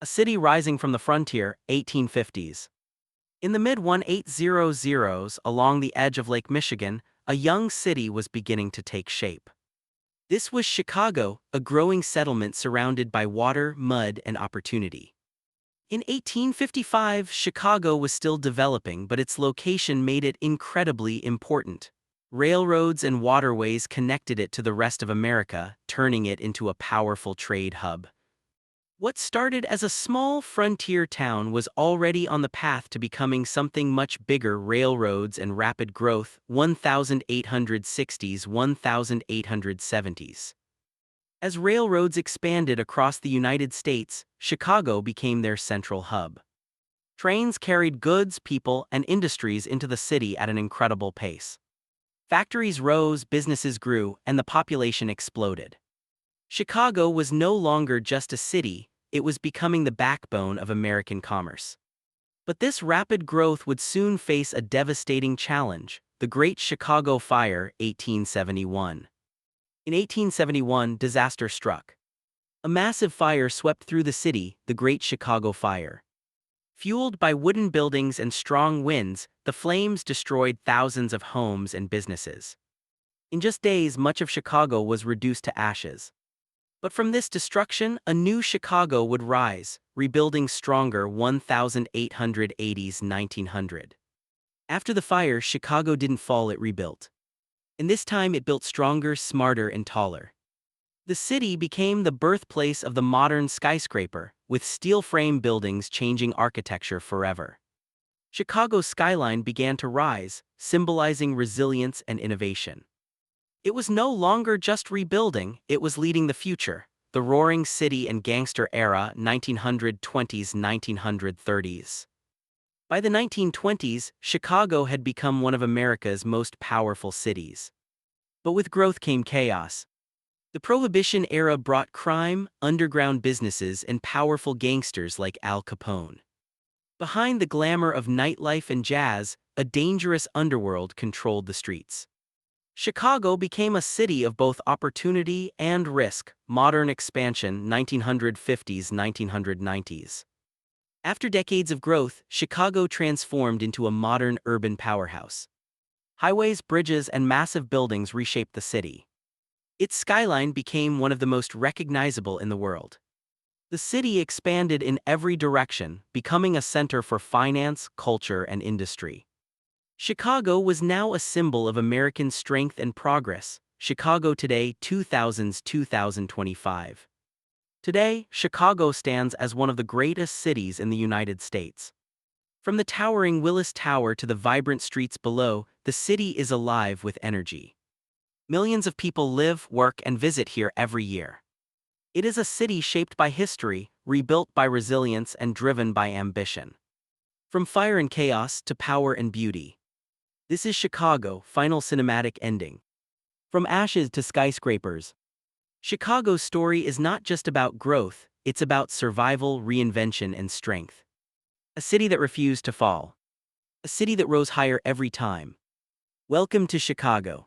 a city rising from the frontier, 1850s. In the mid-1800s, along the edge of Lake Michigan, a young city was beginning to take shape. This was Chicago, a growing settlement surrounded by water, mud, and opportunity. In 1855, Chicago was still developing, but its location made it incredibly important. Railroads and waterways connected it to the rest of America, turning it into a powerful trade hub. What started as a small frontier town was already on the path to becoming something much bigger. Railroads and rapid growth, 1860s, 1870s. As railroads expanded across the United States, Chicago became their central hub. Trains carried goods, people, and industries into the city at an incredible pace. Factories rose, businesses grew, and the population exploded. Chicago was no longer just a city, it was becoming the backbone of American commerce. But this rapid growth would soon face a devastating challenge: the Great Chicago Fire, 1871. In 1871, disaster struck. A massive fire swept through the city, the Great Chicago Fire. Fueled by wooden buildings and strong winds, the flames destroyed thousands of homes and businesses. In just days, much of Chicago was reduced to ashes. But from this destruction, a new Chicago would rise, rebuilding stronger. 1880s, 1900. After the fire, Chicago didn't fall, it rebuilt. And this time it built stronger, smarter, and taller. The city became the birthplace of the modern skyscraper, with steel frame buildings changing architecture forever. Chicago's skyline began to rise, symbolizing resilience and innovation. It was no longer just rebuilding, it was leading the future, the roaring city and gangster era, 1920s, 1930s. By the 1920s, Chicago had become one of America's most powerful cities. But with growth came chaos. The Prohibition era brought crime, underground businesses, and powerful gangsters like Al Capone. Behind the glamour of nightlife and jazz, a dangerous underworld controlled the streets. Chicago became a city of both opportunity and risk. Modern expansion, 1950s, 1990s. After decades of growth, Chicago transformed into a modern urban powerhouse. Highways, bridges, and massive buildings reshaped the city. Its skyline became one of the most recognizable in the world. The city expanded in every direction, becoming a center for finance, culture, and industry. Chicago was now a symbol of American strength and progress. Chicago today, 2000-2025. Today, Chicago stands as one of the greatest cities in the United States. From the towering Willis Tower to the vibrant streets below, the city is alive with energy. Millions of people live, work, and visit here every year. It is a city shaped by history, rebuilt by resilience, and driven by ambition. From fire and chaos to power and beauty. This is Chicago, final cinematic ending. From ashes to skyscrapers. Chicago's story is not just about growth, it's about survival, reinvention, and strength. A city that refused to fall. A city that rose higher every time. Welcome to Chicago.